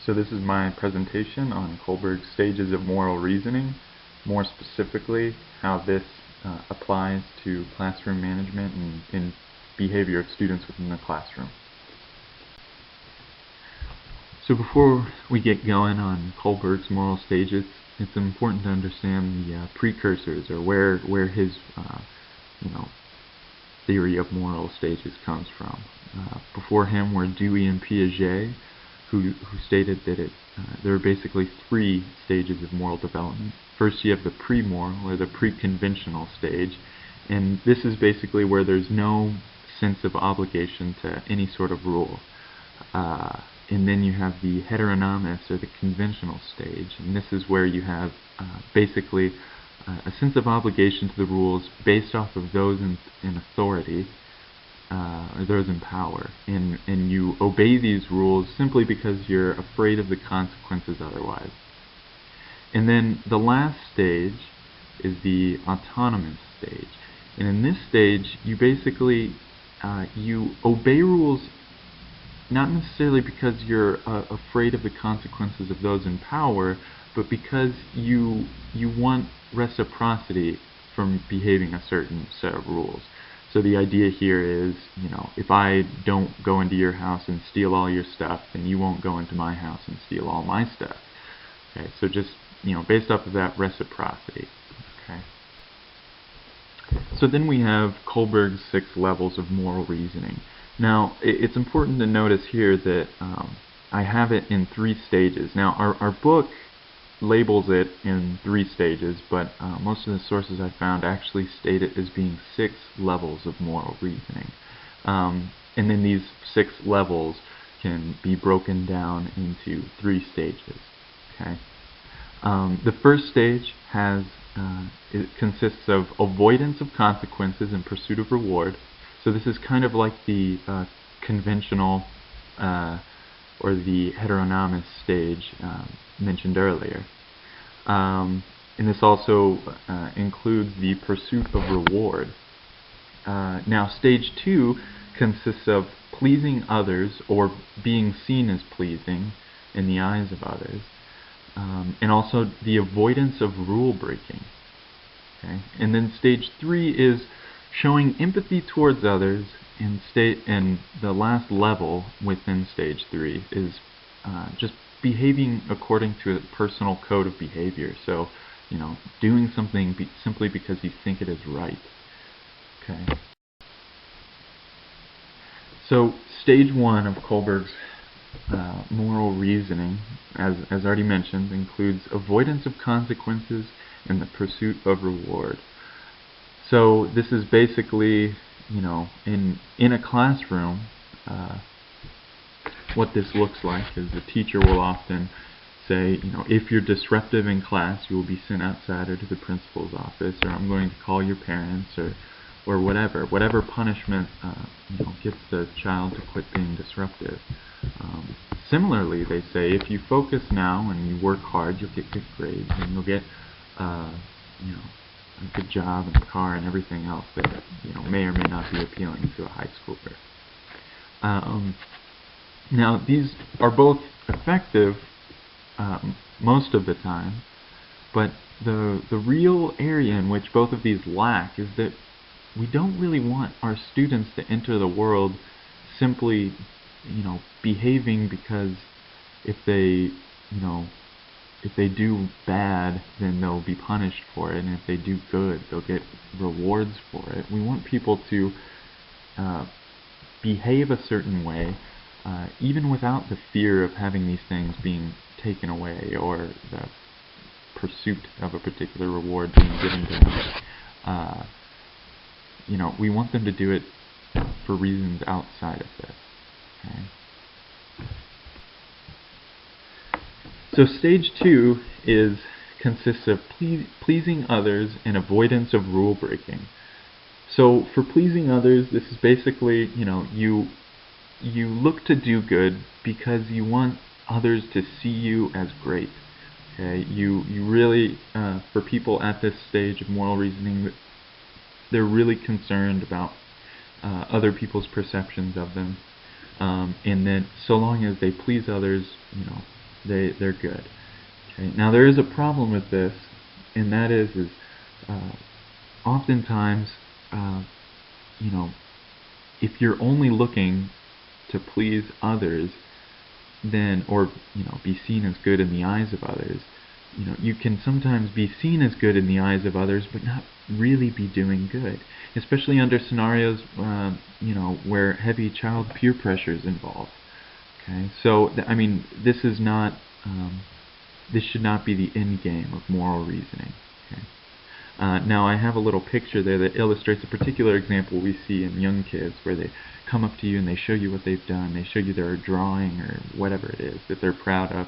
So this is my presentation on KOHLBerG's stages of moral reasoning, more specifically how this applies to classroom management and behavior of students within the classroom. So before we get going on KOHLBerG's moral stages, it's important to understand the precursors, or where his theory of moral stages comes from. Before him were Dewey and Piaget, who stated that there are basically three stages of moral development. First, you have the pre-moral, or the pre-conventional stage, and this is basically where there's no sense of obligation to any sort of rule. And then you have the heteronomous, or the conventional stage, and this is where you have basically a sense of obligation to the rules based off of those in authority, or those in power, and you obey these rules simply because you're afraid of the consequences otherwise. And then the last stage is the autonomous stage, and in this stage you basically you obey rules not necessarily because you're afraid of the consequences of those in power, but because you want reciprocity from behaving a certain set of rules. So the idea here is, if I don't go into your house and steal all your stuff, then you won't go into my house and steal all my stuff. Okay, so just, based off of that reciprocity. Okay. So then we have KOHLBerG's 6 levels of moral reasoning. Now, it's important to notice here that I have it in 3 stages. Now, our book labels it in 3 stages, but most of the sources I found actually state it as being 6 levels of moral reasoning. And then these 6 levels can be broken down into 3 stages. Okay. The first stage it consists of avoidance of consequences in pursuit of reward. So this is kind of like the conventional or the heteronomous stage mentioned earlier. And this also includes the pursuit of reward. Now, stage 2 consists of pleasing others, or being seen as pleasing in the eyes of others, and also the avoidance of rule breaking. Okay? And then stage 3 is showing empathy towards others, and the last level within stage 3 is just behaving according to a personal code of behavior. So, doing something simply because you think it is right. Okay. So, stage 1 of KOHLBerG's moral reasoning, as already mentioned, includes avoidance of consequences and the pursuit of reward. So this is basically, in a classroom, what this looks like is the teacher will often say, if you're disruptive in class, you will be sent outside or to the principal's office, or I'm going to call your parents, or whatever punishment gets the child to quit being disruptive. Similarly, they say if you focus now and you work hard, you'll get good grades, and you'll get a good job and a car and everything else that may or may not be appealing to a high schooler. Now, these are both effective most of the time, but the real area in which both of these lack is that we don't really want our students to enter the world simply behaving because if they do bad, then they'll be punished for it, and if they do good, they'll get rewards for it. We want people to behave a certain way, even without the fear of having these things being taken away, or the pursuit of a particular reward being given to them. We want them to do it for reasons outside of this. Okay? So stage 2 consists of pleasing others and avoidance of rule breaking. So for pleasing others, this is basically, you look to do good because you want others to see you as great. Okay, you really, for people at this stage of moral reasoning, they're really concerned about other people's perceptions of them, and then so long as they please others, They're good. Okay. Now there is a problem with this, and that is uh, oftentimes, uh, you know, if you're only looking to please others, then, or be seen as good in the eyes of others, you can sometimes be seen as good in the eyes of others, but not really be doing good, especially under scenarios, where heavy child peer pressure is involved. Okay, so I mean, this is not, this should not be the end game of moral reasoning. Okay. Now I have a little picture there that illustrates a particular example we see in young kids, where they come up to you and they show you what they've done. They show you their drawing or whatever it is that they're proud of,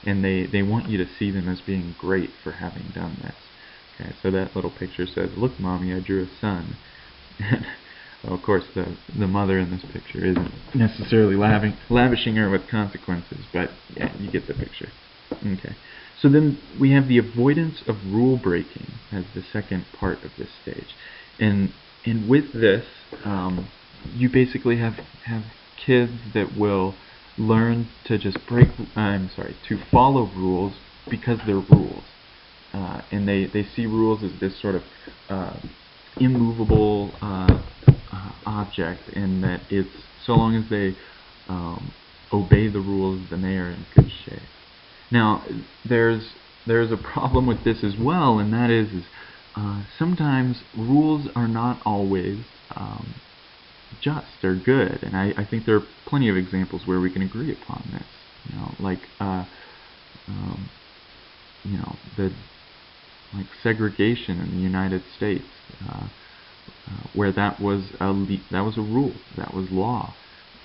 and they want you to see them as being great for having done this. Okay, so that little picture says, "Look, Mommy, I drew a sun." Well, of course, the mother in this picture isn't necessarily lavishing her with consequences, but yeah, you get the picture. Okay. So then we have the avoidance of rule breaking as the second part of this stage, and with this, you basically have kids that will learn to just to follow rules because they're rules, and they see rules as this sort of immovable object, in that it's, so long as they obey the rules, then they are in good shape. Now, there's a problem with this as well, and that is sometimes rules are not always just or good, and I think there are plenty of examples where we can agree upon this. Like like segregation in the United States, where that was a rule, that was law,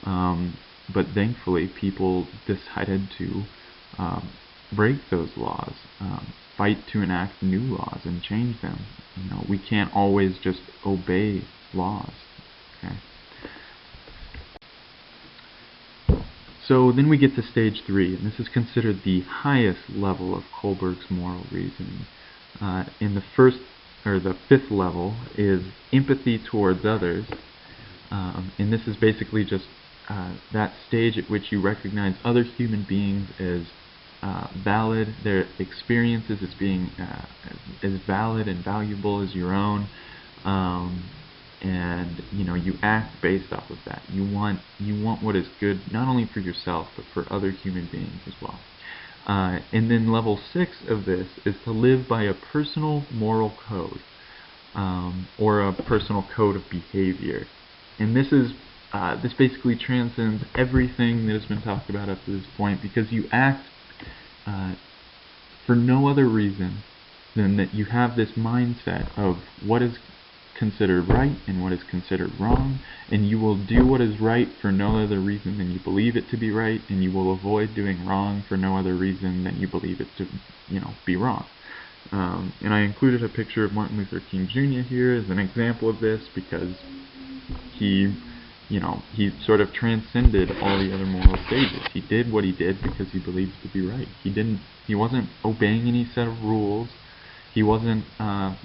but thankfully people decided to break those laws, fight to enact new laws and change them. We can't always just obey laws. Okay. So then we get to stage 3, and this is considered the highest level of Kohlberg's moral reasoning. In the first, or the 5th level, is empathy towards others, and this is basically just that stage at which you recognize other human beings as valid, their experiences as being as valid and valuable as your own, and you act based off of that. You want what is good not only for yourself but for other human beings as well. And then level 6 of this is to live by a personal moral code, or a personal code of behavior. And this basically transcends everything that has been talked about up to this point, because you act for no other reason than that you have this mindset of what is considered right and what is considered wrong, and you will do what is right for no other reason than you believe it to be right, and you will avoid doing wrong for no other reason than you believe it to be wrong. And I included a picture of Martin Luther King Jr. here as an example of this, because he sort of transcended all the other moral stages. He did what he did because he believed to be right. He wasn't obeying any set of rules. He wasn't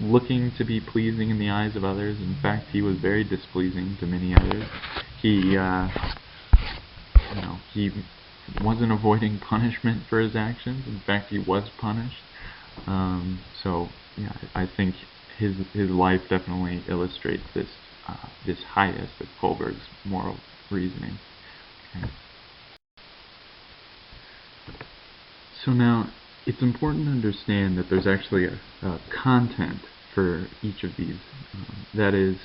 looking to be pleasing in the eyes of others. In fact, he was very displeasing to many others. He wasn't avoiding punishment for his actions. In fact, he was punished. So yeah, I think his life definitely illustrates this highest of Kohlberg's moral reasoning. Okay. So now, it's important to understand that there's actually a content for each of these. That is,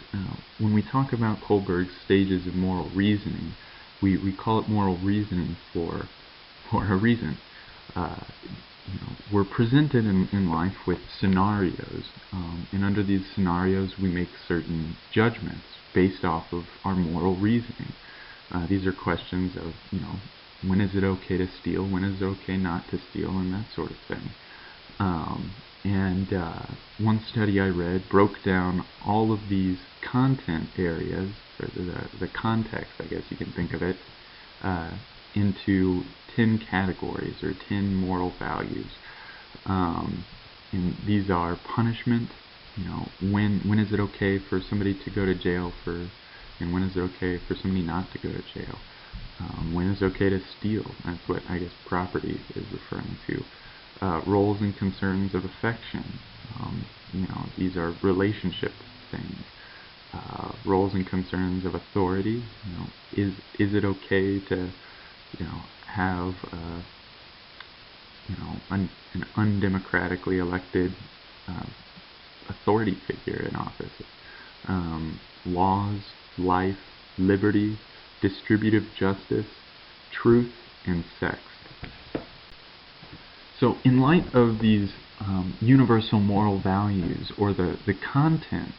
when we talk about Kohlberg's stages of moral reasoning, we call it moral reasoning for a reason. We're presented in life with scenarios, and under these scenarios we make certain judgments based off of our moral reasoning. These are questions of, when is it okay to steal, when is it okay not to steal, and that sort of thing. One study I read broke down all of these content areas, or the context, I guess you can think of it, into 10 categories, or 10 moral values. And these are punishment, when is it okay for somebody to go to jail and when is it okay for somebody not to go to jail? When is it okay to steal? That's what I guess property is referring to. Roles and concerns of affection. These are relationship things. Roles and concerns of authority. Is it okay to, have an undemocratically elected authority figure in office? Laws, life, liberty, distributive justice, truth, and sex. So in light of these universal moral values, or the content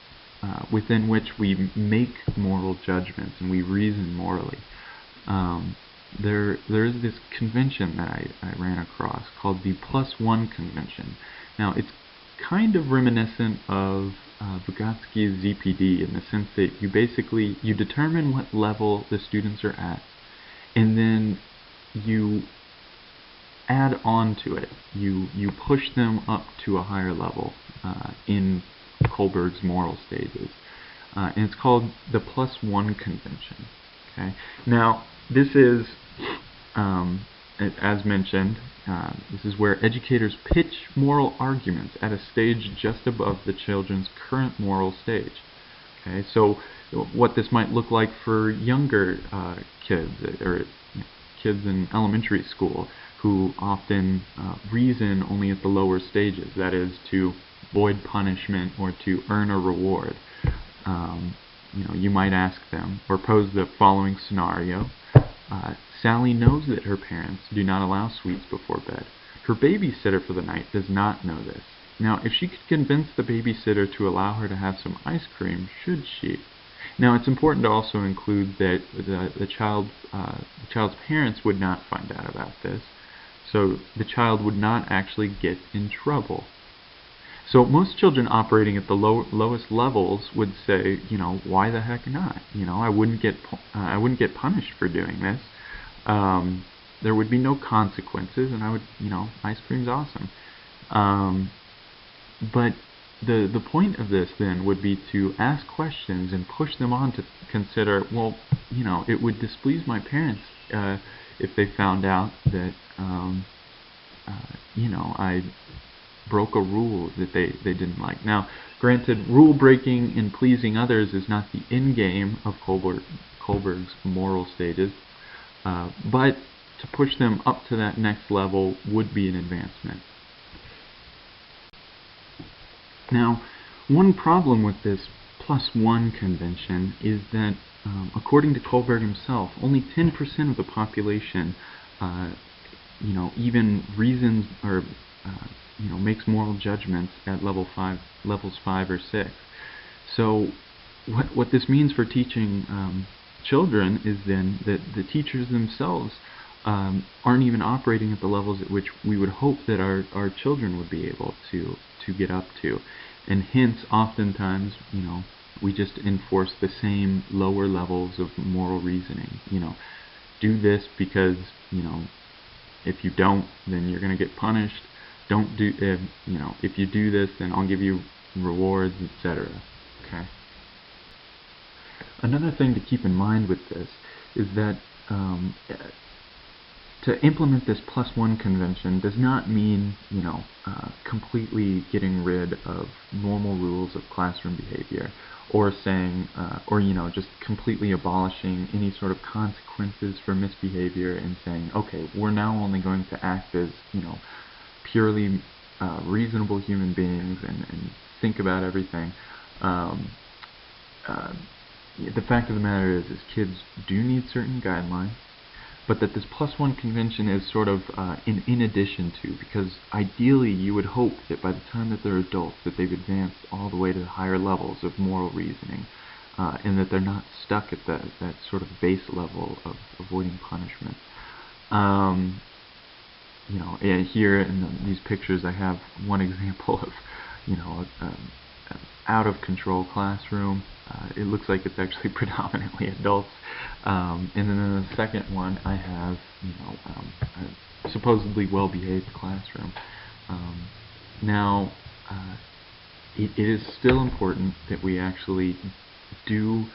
within which we make moral judgments and we reason morally, there is this convention that I ran across called the +1 convention. Now it's kind of reminiscent of Vygotsky's ZPD, in the sense that you determine what level the students are at, and then you add on to it. You push them up to a higher level in KOHLBerG's moral stages, and it's called the +1 convention. Okay. Now this is, as mentioned, this is where educators pitch moral arguments at a stage just above the children's current moral stage. Okay, so what this might look like for younger kids, or kids in elementary school, who often reason only at the lower stages, that is, to avoid punishment or to earn a reward. You might ask them, or pose the following scenario. Sally knows that her parents do not allow sweets before bed. Her babysitter for the night does not know this. Now, if she could convince the babysitter to allow her to have some ice cream, should she? Now, it's important to also include that the child's parents would not find out about this, so the child would not actually get in trouble. So most children operating at the lowest levels would say, why the heck not? I wouldn't get punished for doing this. There would be no consequences, and I would, ice cream's awesome. But the point of this then would be to ask questions and push them on to consider, well, it would displease my parents if they found out that, I broke a rule that they didn't like. Now, granted, rule breaking and pleasing others is not the end game of KOHLBerG's moral stages, but to push them up to that next level would be an advancement. Now, one problem with this +1 convention is that, according to KOHLBerG himself, only 10% of the population, even reasons or makes moral judgments at levels 5 or 6. So, what this means for teaching children is then that the teachers themselves aren't even operating at the levels at which we would hope that our children would be able to get up to, and hence oftentimes we just enforce the same lower levels of moral reasoning. Do this because if you don't, then you're going to get punished. Don't do if you do this, then I'll give you rewards, etc. Okay. Another thing to keep in mind with this is that to implement this +1 convention does not mean completely getting rid of normal rules of classroom behavior, or saying just completely abolishing any sort of consequences for misbehavior and saying, okay, we're now only going to act as purely reasonable human beings and think about everything. The fact of the matter is kids do need certain guidelines, but that this +1 convention is sort of in addition to, because ideally you would hope that by the time that they're adults that they've advanced all the way to the higher levels of moral reasoning, and that they're not stuck at that sort of base level of avoiding punishment. And here in these pictures I have one example of an out of control classroom. It looks like it's actually predominantly adults, and then in the second one I have a supposedly well-behaved classroom. Now it is still important that we actually do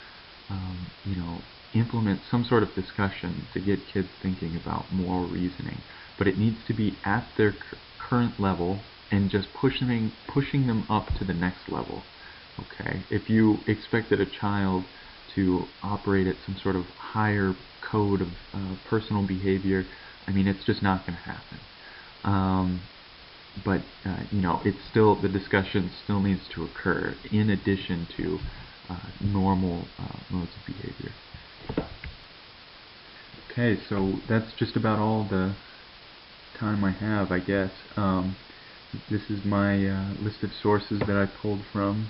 implement some sort of discussion to get kids thinking about moral reasoning, but it needs to be at their current level and just pushing them up to the next level. Okay, if you expected a child to operate at some sort of higher code of personal behavior, I mean, it's just not going to happen. But you know, it's still, the discussion still needs to occur in addition to normal modes of behavior. Okay, so that's just about all the time I have, I guess. This is my list of sources that I pulled from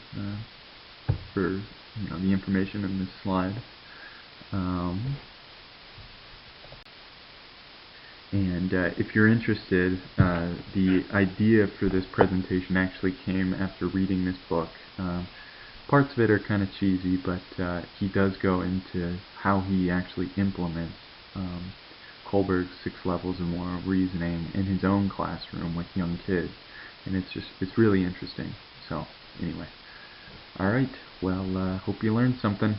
for the information in this slide. And if you're interested, the idea for this presentation actually came after reading this book. Parts of it are kind of cheesy, but he does go into how he actually implements KOHLBerG's 6 levels of moral reasoning in his own classroom with young kids, and it's really interesting. So anyway, alright, well, hope you learned something.